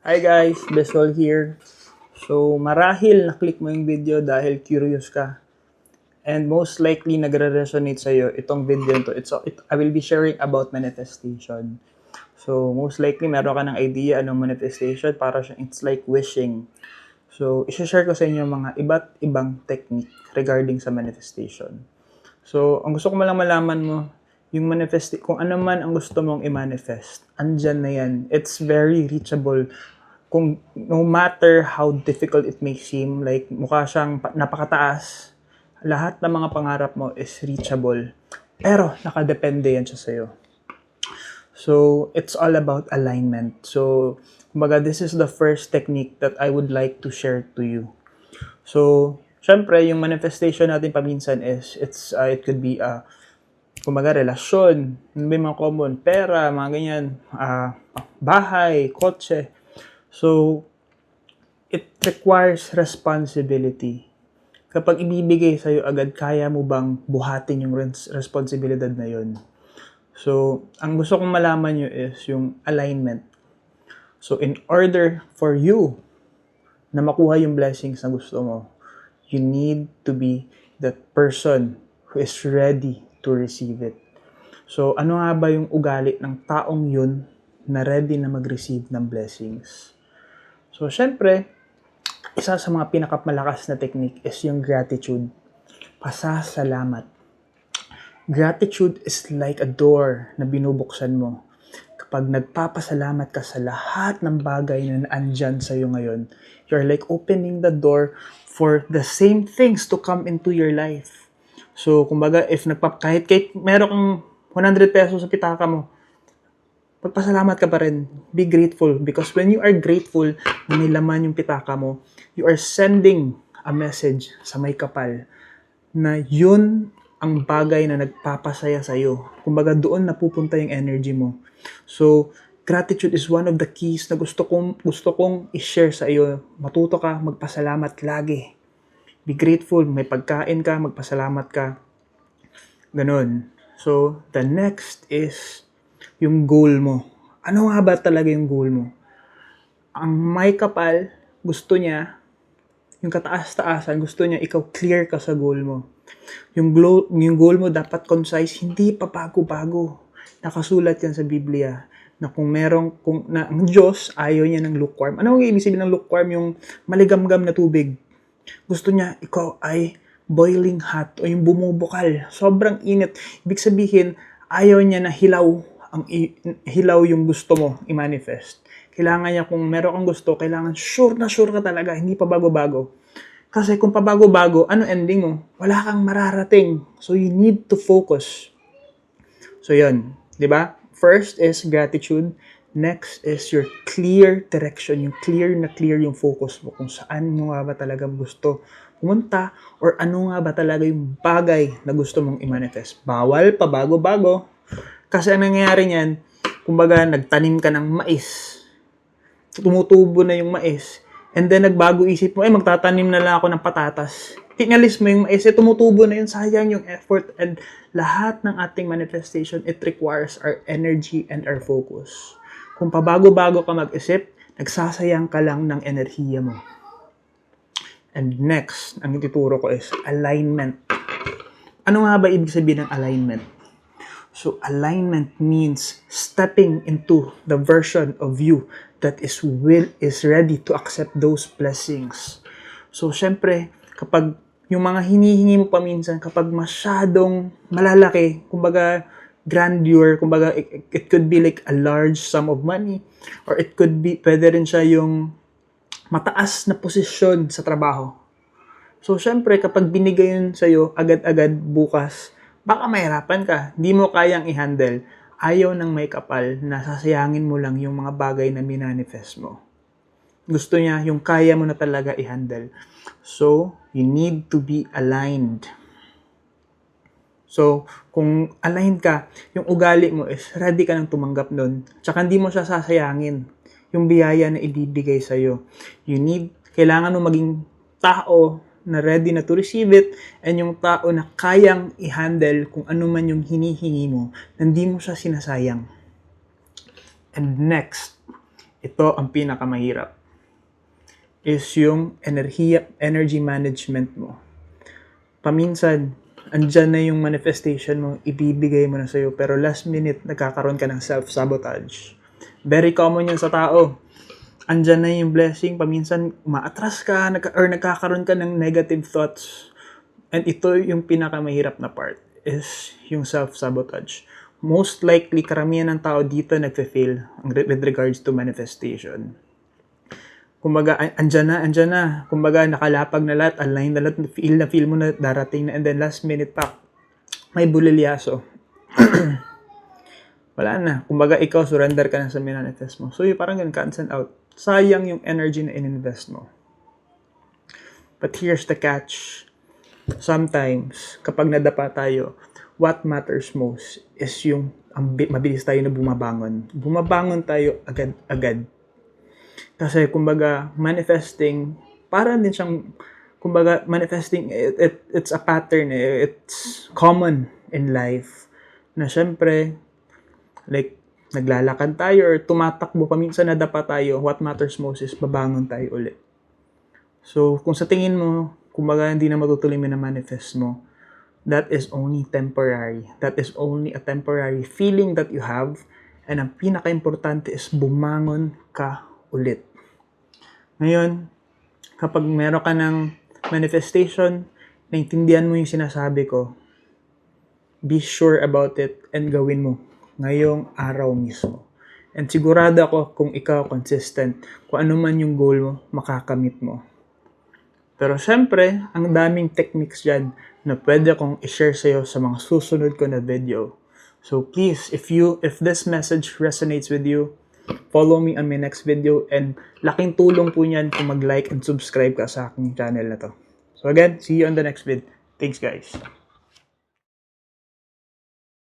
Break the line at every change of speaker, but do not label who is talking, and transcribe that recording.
Hi guys, Besol here. So, marahil na-click mo yung video dahil curious ka. And most likely nagre-resonate sa'yo itong video to. I will be sharing about manifestation. So, most likely meron ka ng idea anong manifestation. It's like wishing. So, isi-share ko sa inyo mga iba't ibang technique regarding sa manifestation. So, ang gusto ko lang malaman mo, yung kung ano man ang gusto mong i-manifest, andyan na yan. It's very reachable. Kung no matter how difficult it may seem, like mukha siyang napakataas, lahat ng mga pangarap mo is reachable. Pero nakadepende yan siya sa'yo. So, it's all about alignment. So, kumbaga, this is the first technique that I would like to share to you. So, syempre, yung manifestation natin paminsan is, it could be, kumbaga, relasyon, may mga common, pera, mga ganyan, bahay, kotse. So, it requires responsibility. Kapag ibibigay sa'yo agad, kaya mo bang buhatin yung responsibilidad na yun? So, ang gusto kong malaman nyo is yung alignment. So, in order for you na makuha yung blessings na gusto mo, you need to be that person who is ready to receive it. So, ano nga ba yung ugali ng taong yun na ready na mag-receive ng blessings? So, syempre, isa sa mga pinakamalakas na technique is yung gratitude. Pasasalamat. Gratitude is like a door na binubuksan mo. Kapag nagpapasalamat ka sa lahat ng bagay na naandyan sa'yo ngayon, you're like opening the door for the same things to come into your life. So, kumbaga, kahit meron kang 100 pesos sa pitaka mo, pagpasalamat ka pa rin. Be grateful. Because when you are grateful na may laman yung pitaka mo, you are sending a message sa may kapal na yun ang bagay na nagpapasaya sa'yo. Kumbaga doon napupunta yung energy mo. So, gratitude is one of the keys na gusto kong i-share sa iyo. Matuto ka, magpasalamat lagi. Be grateful. May pagkain ka, magpasalamat ka. Ganon. So, the next is yung goal mo. Ano nga ba talaga yung goal mo? Ang may kapal, gusto niya, yung kataas-taasan, gusto niya ikaw clear ka sa goal mo. Yung goal mo dapat concise, hindi pa bago-bago. Nakasulat yan sa Biblia na ang Diyos ayaw niya ng lukewarm. Ano ang ibig sabihin ng lukewarm? Yung maligamgam na tubig. Gusto niya ikaw ay boiling hot o yung bumubukal. Sobrang init. Ibig sabihin, ayaw niya na hilaw yung gusto mo i-manifest. Kailangan niya kung meron kang gusto, kailangan sure ka talaga, hindi pa bago-bago. Kasi kung pa bago-bago, ano ending mo? Wala kang mararating. So you need to focus. So yun, di ba? First is gratitude. Next is your clear direction. Yung clear yung focus mo. Kung saan mo nga ba talaga gusto pumunta or ano nga ba talaga yung bagay na gusto mong i-manifest. Bawal pa bago-bago. Kasi ang nangyayari niyan, kumbaga nagtanim ka ng mais. Tumutubo na yung mais. And then nagbago isip mo, magtatanim na lang ako ng patatas. Tinalis mo yung mais, tumutubo na yun, sayang yung effort. And lahat ng ating manifestation, it requires our energy and our focus. Kung pabago-bago ka mag-isip, nagsasayang ka lang ng enerhiya mo. And next, ang ituturo ko is alignment. Ano nga ba ibig sabihin ng alignment? So, alignment means stepping into the version of you that is ready to accept those blessings. So, syempre, kapag yung mga hinihingi mo paminsan, kapag masyadong malalaki, kumbaga grandeur, kumbaga it could be like a large sum of money, or it could be, pwede rin siya yung mataas na posisyon sa trabaho. So, syempre, kapag binigay yun sa'yo, agad-agad bukas, baka mahirapan ka. Di mo kayang i-handle. Ayaw ng may kapal na sasayangin mo lang yung mga bagay na minanifest mo. Gusto niya yung kaya mo na talaga i-handle. So, you need to be aligned. So, kung aligned ka, yung ugali mo is ready ka nang tumanggap nun. Tsaka hindi mo siya sasayangin yung biyaya na ibibigay sa'yo. Kailangan mo maging tao na ready na to receive it, and yung tao na kayang i-handle kung ano man yung hinihingi mo, hindi mo siya sinasayang. And next ito ang pinakamahirap, is yung energy management mo. Paminsan, andyan na yung manifestation mo, ibibigay mo na sa'yo, pero last minute, nagkakaroon ka ng self-sabotage. Very common yun sa tao. Andyan na yung blessing, paminsan, maatras ka, or nagkakaroon ka ng negative thoughts. And ito yung pinakamahirap na part, is yung self-sabotage. Most likely, karamihan ng tao dito nagfe-fail with regards to manifestation. Kumbaga, andyan na. Kumbaga, nakalapag na lahat, align na lahat, feel mo na darating na, and then last minute pa, may bulilyaso. Wala na. Kumbaga, ikaw, surrender ka na sa manifest mo. So, yung parang ganun, cancel out. Sayang yung energy na in-invest mo. But here's the catch. Sometimes, kapag nadapa tayo, what matters most is yung mabilis tayo na bumabangon. Bumabangon tayo agad-agad. Kasi, kumbaga, manifesting, parang din siyang, kumbaga, manifesting, it's a pattern, it's common in life. Na syempre, like, naglalakad tayo or tumatakbo, paminsan nadapa tayo, what matters most is babangon tayo ulit. So, kung sa tingin mo, kumbaga, hindi na matutuloy mo na manifest mo, that is only temporary. That is only a temporary feeling that you have. And ang pinaka-importante is bumangon ka ulit. Ngayon, kapag meron ka ng manifestation, naintindihan mo yung sinasabi ko, be sure about it and gawin mo ngayong araw mismo. And sigurado ako kung ikaw consistent, kung ano man yung goal mo, makakamit mo. Pero syempre, ang daming techniques dyan na pwede kong i-share sa'yo sa mga susunod ko na video. So please, if this message resonates with you, follow me on my next video, and laking tulong po niyan kung mag-like and subscribe ka sa aking channel na to. So again, see you on the next video. Thanks guys.